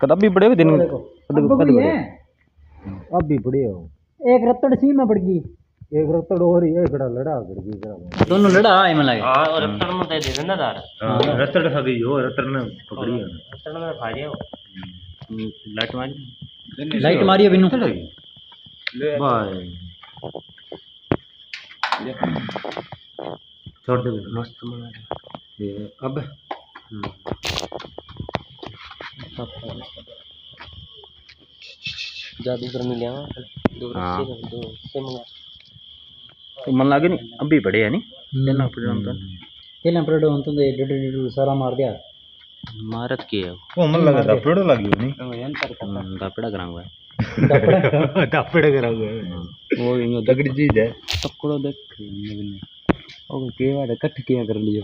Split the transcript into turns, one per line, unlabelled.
कदा भी बड़े दिन
अब भी बड़े हो। एक रत्तड़ सी में पड़ गई, एक रत्तड़ और ही है, खड़ा लड़ा कर गई, दोनों लड़ा है में लगे। हां और रत्तड़ में दे देना दार। हां रत्तड़ खा गई हो, रत्तड़ ने पकड़ी है, रत्तड़ ने खा लिया। लाइट मारी है बिनु बाय छोड़ दे मस्त बना ये अब जादू कर मिला दो से मंगा तो मन लागे नहीं अभी बड़े है नहीं केना पड़े हम तो डेड सारा मार दिया मारत की है वो मन लगा दापड़ो लगी नहीं दापड़ा कराऊंगा दापड़ा कराऊंगा वो ये तगड़ी चीज है पकड़ो देख ओ केवा कट किया कर लियो।